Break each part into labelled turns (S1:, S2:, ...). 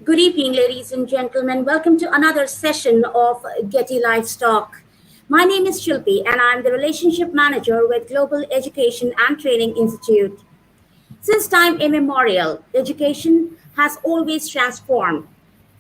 S1: Good evening, ladies and gentlemen. Welcome to another session of GETI Livestock. My name is Shilpi, and I'm the Relationship Manager with Global Education and Training Institute. Since time immemorial, education has always transformed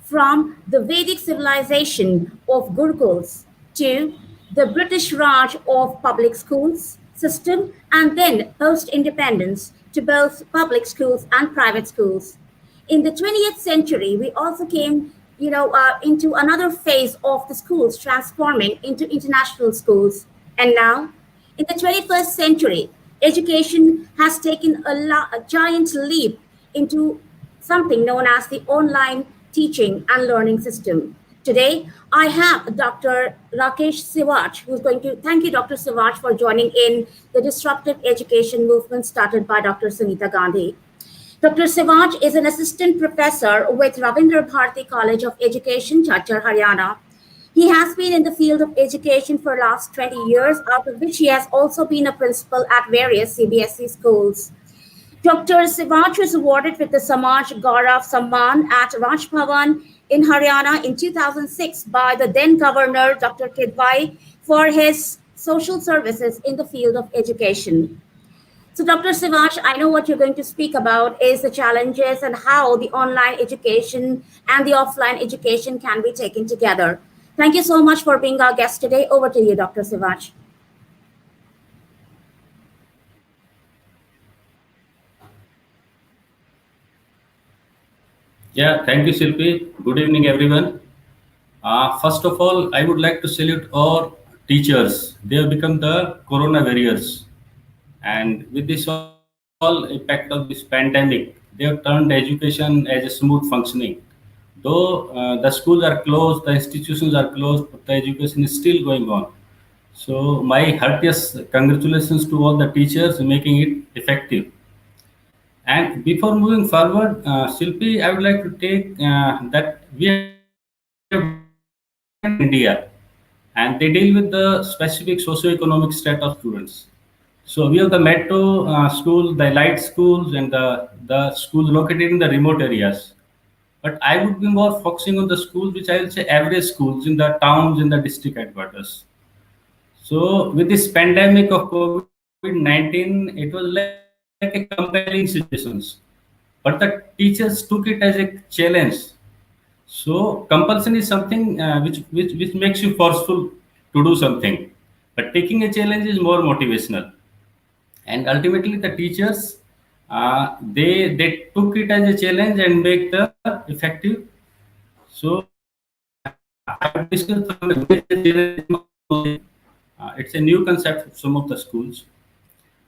S1: from the Vedic civilization of Gurukuls to the British Raj of public schools system and then post-independence to both public schools and private schools. In the 20th century, we also came into another phase of the schools transforming into international schools. And now, in the 21st century, education has taken a giant leap into something known as the online teaching and learning system. Today, I have Dr. Rakesh Siwach, who's going to thank you, Dr. Siwach, for joining in the disruptive education movement started by Dr. Sunita Gandhi. Dr. Siwach is an assistant professor with Ravindra Bharati College of Education, Chhattisgarh, Haryana. He has been in the field of education for the last 20 years, out of which he has also been a principal at various CBSE schools. Dr. Siwach was awarded with the Samaj Gaurav Samman at Raj Bhavan in Haryana in 2006 by the then governor, Dr. Kidwai, for his social services in the field of education. So, Dr. Siwach, I know what you're going to speak about is the challenges and how the online education and the offline education can be taken together. Thank you so much for being our guest today. Over to you, Dr. Siwach.
S2: Yeah, thank you, Silpi. Good evening, everyone. First of all, I would like to salute all teachers. They have become the corona warriors. And with this all impact of this pandemic, they have turned education as a smooth functioning. Though the schools are closed, the institutions are closed, but the education is still going on. So my heartiest congratulations to all the teachers making it effective. And before moving forward, Shilpi, I would like to take that we have India, and they deal with the specific socio-economic state of students. So we have the metro schools, the light schools, and the schools located in the remote areas. But I would be more focusing on the schools which I will say average schools in the towns, in the district headquarters. So with this pandemic of COVID-19, it was like a compelling situations. But the teachers took it as a challenge. So compulsion is something which makes you forceful to do something. But taking a challenge is more motivational. And ultimately the teachers they took it as a challenge and make the effective. So I would discuss some of the major challenges. It's a new concept for some of the schools.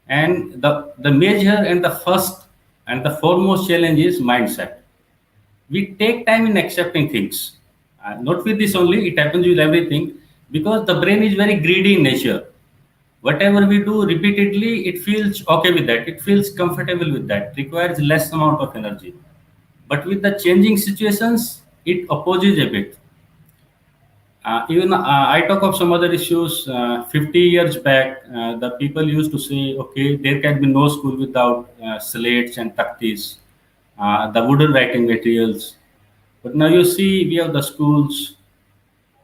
S2: And the major and the first and the foremost challenge is mindset. We take time in accepting things. Not with this only, it happens with everything because the brain is very greedy in nature. Whatever we do repeatedly, it feels okay with that. It feels comfortable with that. Requires less amount of energy. But with the changing situations, it opposes a bit. Even I talk of some other issues. 50 years back, the people used to say, okay, there can be no school without slates and taktis, the wooden writing materials. But now you see, we have the schools.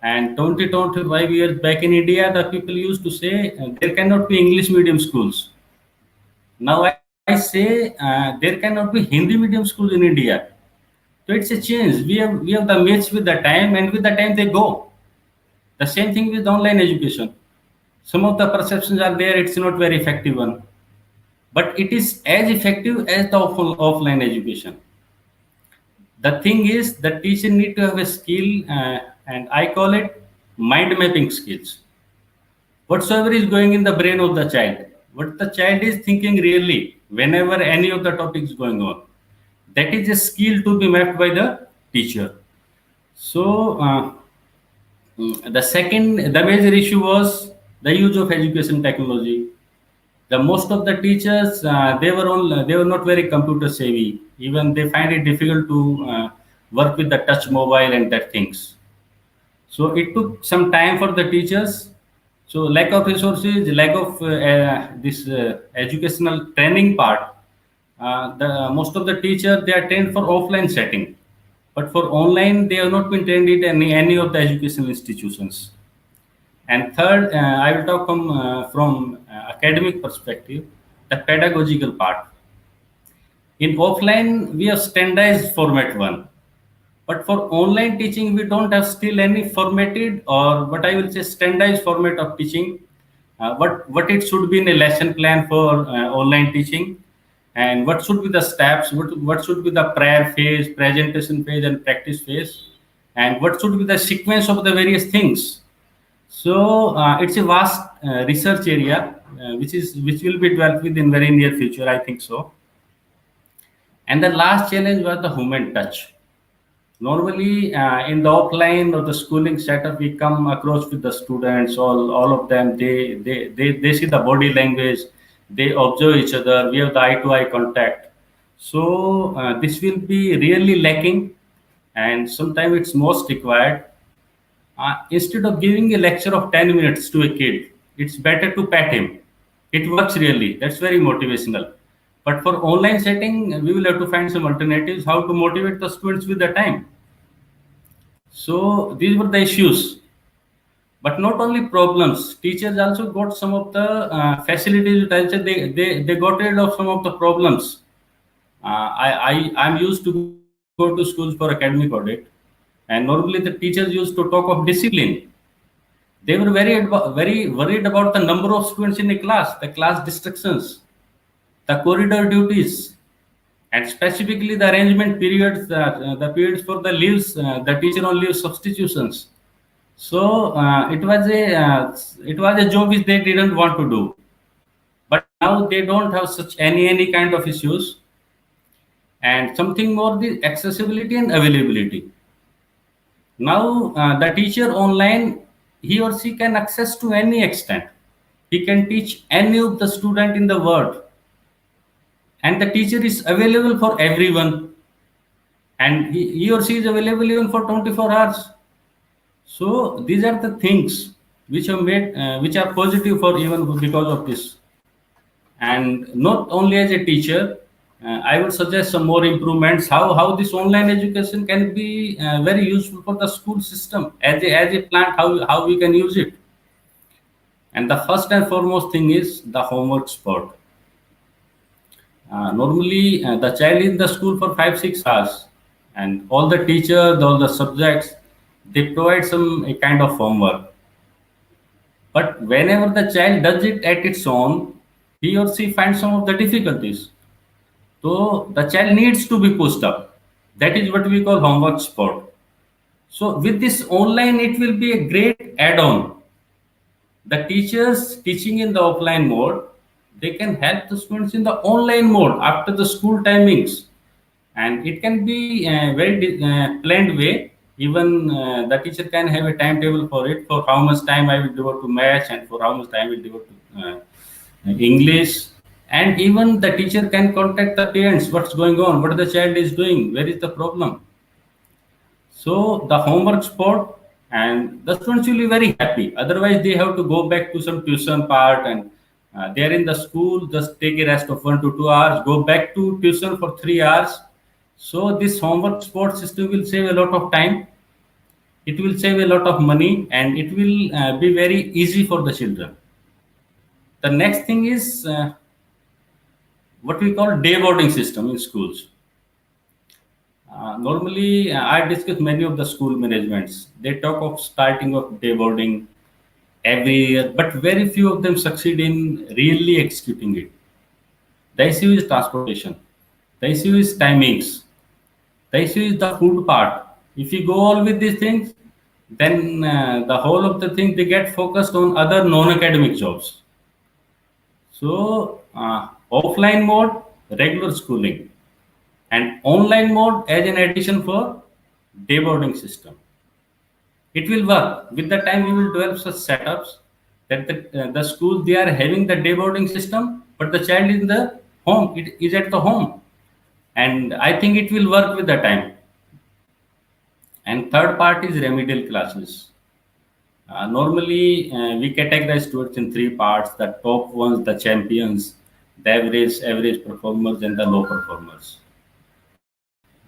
S2: And 20, 25 years back in India, the people used to say there cannot be English medium schools. Now I say there cannot be Hindi medium schools in India. So it's a change. We have the match with the time, and with the time they go. The same thing with online education. Some of the perceptions are there, it's not very effective one. But it is as effective as the offline education. The thing is, the teacher need to have a skill, and I call it mind mapping skills. Whatsoever is going in the brain of the child, what the child is thinking really, whenever any of the topics going on, that is a skill to be mapped by the teacher. So the major issue was the use of education technology. The most of the teachers they were not very computer savvy. Even they find it difficult to work with the touch mobile and that things. So it took some time for the teachers. So lack of resources, lack of this educational training part. The most of the teachers they are trained for offline setting. But for online, they have not been trained in any of the educational institutions. And third, I will talk from academic perspective, the pedagogical part. In offline, we have standardized format one, but for online teaching, we don't have still any formatted or what I will say standardized format of teaching. What it should be in a lesson plan for online teaching, and what should be the steps, what should be the prayer phase, presentation phase, and practice phase, and what should be the sequence of the various things. So it's a vast research area which will be developed in very near future, I think so. And the last challenge was the human touch. Normally, in the offline or the schooling setup, we come across with the students, all of them, they see the body language, they observe each other, we have the eye to eye contact. So, this will be really lacking, and sometimes it's most required. Instead of giving a lecture of 10 minutes to a kid, it's better to pat him. It works really, that's very motivational. But for online setting, we will have to find some alternatives how to motivate the students with the time. So these were the issues, but not only problems. Teachers also got some of the facilities. They got rid of some of the problems. I'm used to go to schools for academic audit, and normally the teachers used to talk of discipline. They were very worried about the number of students in a class, the class distractions, the corridor duties, and specifically the arrangement periods, the periods for the leaves, the teacher on leave substitutions. So it was a job which they didn't want to do. But now they don't have such any kind of issues. And something more, the accessibility and availability. Now the teacher online, he or she can access to any extent. He can teach any of the student in the world, and the teacher is available for everyone, and he or she is available even for 24 hours. So these are the things which are made, which are positive for even because of this. And not only as a teacher, I would suggest some more improvements. How this online education can be very useful for the school system as a plant. How we can use it. And the first and foremost thing is the homework spot. Normally, the child is in the school for 5 6 hours, and all the teachers, all the subjects, they provide some a kind of homework. But whenever the child does it at its own, he or she finds some of the difficulties. So the child needs to be pushed up. That is what we call homework spot. So with this online, it will be a great add-on. The teachers teaching in the offline mode, they can help the students in the online mode after the school timings, and it can be a very planned way. Even the teacher can have a timetable for it, for how much time I will devote to maths and for how much time I will devote to English. And even the teacher can contact the parents, what's going on, what the child is doing, where is the problem. So the homework spot, and the students will be very happy. Otherwise, they have to go back to some tuition part, and they are in the school, just take a rest of 1 to 2 hours, go back to tuition for 3 hours. So this homework spot system will save a lot of time. It will save a lot of money, and it will be very easy for the children. The next thing is what we call day boarding system in schools. Normally, I discuss many of the school managements. They talk of starting of day boarding every year, but very few of them succeed in really executing it. The issue is transportation. The issue is timings. The issue is the food part. If you go all with these things, then the whole of the thing they get focused on other non-academic jobs. So offline mode, regular schooling, and online mode as an addition for day boarding system. It will work. With the time, we will develop such setups that the school they are having the day boarding system, but the child is in the home. It is at the home, and I think it will work with the time. And third part is remedial classes. Normally, we categorize students in three parts: the top ones, the champions, the average performers, and the low performers.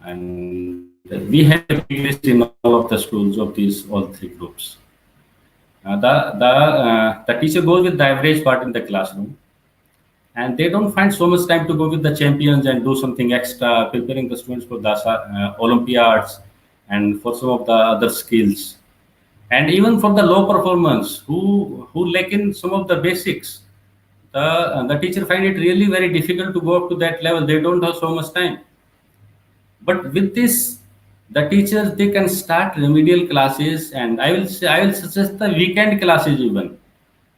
S2: And we have a big list in all of the schools of these all three groups. The teacher goes with the average part in the classroom, and they don't find so much time to go with the champions and do something extra, preparing the students for the Olympiads and for some of the other skills, and even for the low performance who lack in some of the basics. The teacher find it really very difficult to go up to that level. They don't have so much time. But with this, the teachers they can start remedial classes, and I will suggest the weekend classes even.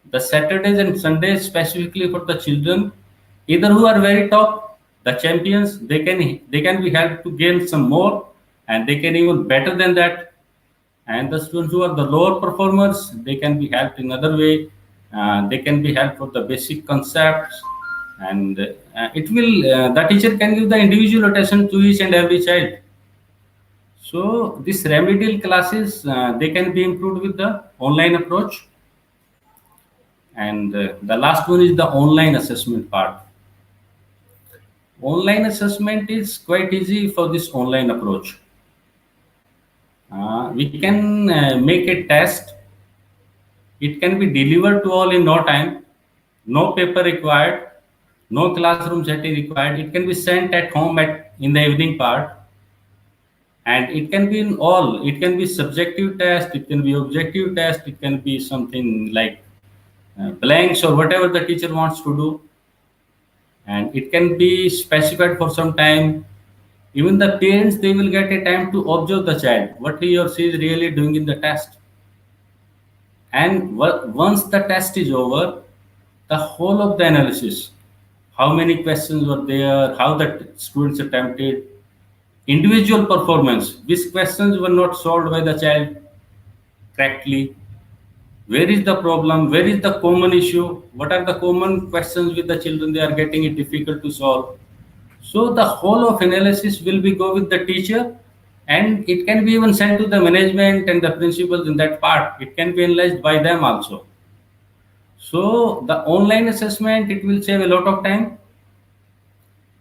S2: The Saturdays and Sundays specifically for the children, either who are very top, the champions, they can be helped to gain some more, and they can even better than that. And the students who are the lower performers, they can be helped in other way. They can be helped for the basic concepts, and it will the teacher can give the individual attention to each and every child. So these remedial classes they can be improved with the online approach. And the last one is the online assessment part. Online assessment is quite easy for this online approach. We can make a test. It can be delivered to all in no time, no paper required, no classroom setting required. It can be sent at home at in the evening part, and it can be in all. It can be subjective test, it can be objective test, it can be something like blanks or whatever the teacher wants to do, and it can be specified for some time. Even the parents they will get a time to observe the child what he or she is really doing in the test. And once the test is over, the whole of the analysis, how many questions were there, how the students attempted, individual performance, which questions were not solved by the child correctly, where is the problem, where is the common issue, what are the common questions with the children they are getting it difficult to solve. So the whole of analysis will be go with the teacher, and it can be even sent to the management and the principals in that part. It can be analyzed by them also. So the online assessment it will save a lot of time,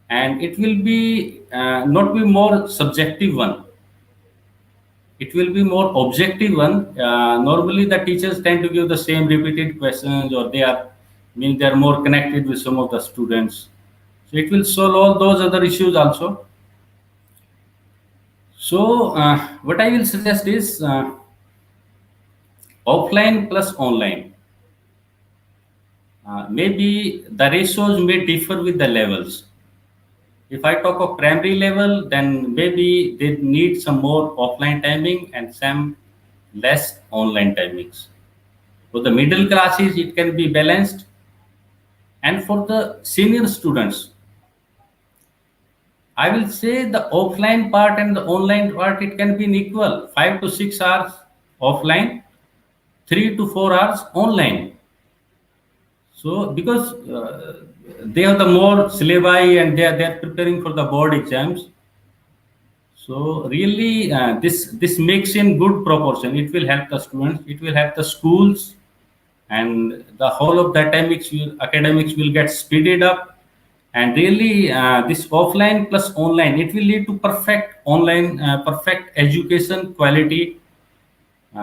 S2: and it will be not be more subjective one. It will be more objective one. Normally, the teachers tend to give the same repeated questions, or they are more connected with some of the students. So it will solve all those other issues also. So what I will suggest is offline plus online. Maybe the ratios may differ with the levels. If I talk of primary level, then maybe they need some more offline timing and some less online timings. For the middle classes, it can be balanced. And for the senior students, I will say the offline part and the online part, it can be in equal 5 to 6 hours offline, 3 to 4 hours online. So because they have the more syllabi and they are preparing for the board exams. So really this makes in good proportion. It will help the students, it will help the schools, and the whole of the academics will get speeded up. And really this offline plus online, it will lead to perfect education quality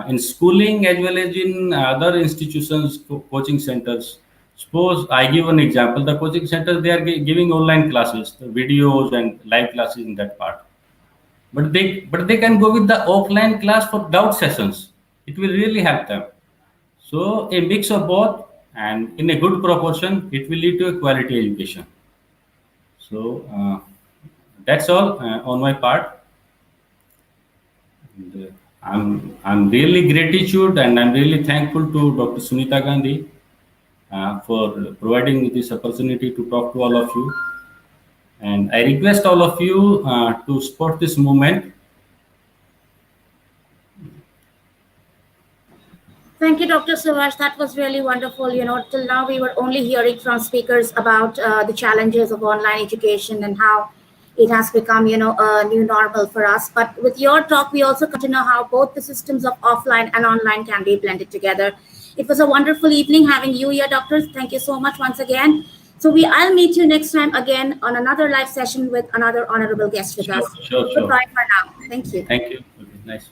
S2: in schooling as well as in other institutions, coaching centers. Suppose I give an example, the coaching centers, they are giving online classes, the videos and live classes in that part. But they can go with the offline class for doubt sessions. It will really help them. So a mix of both and in a good proportion, it will lead to a quality education. So that's all on my part. And, I'm really gratitude and I'm really thankful to Dr. Sunita Gandhi for providing me this opportunity to talk to all of you. And I request all of you to support this movement.
S1: Thank you, Dr. Siwach. That was really wonderful. Till now we were only hearing from speakers about the challenges of online education and how it has become, a new normal for us. But with your talk, we also come to know how both the systems of offline and online can be blended together. It was a wonderful evening having you here, doctors. Thank you so much once again. So I'll meet you next time again on another live session with another honorable guest with us.
S2: Sure.
S1: Goodbye for now. Thank you.
S2: Thank you. Okay, nice.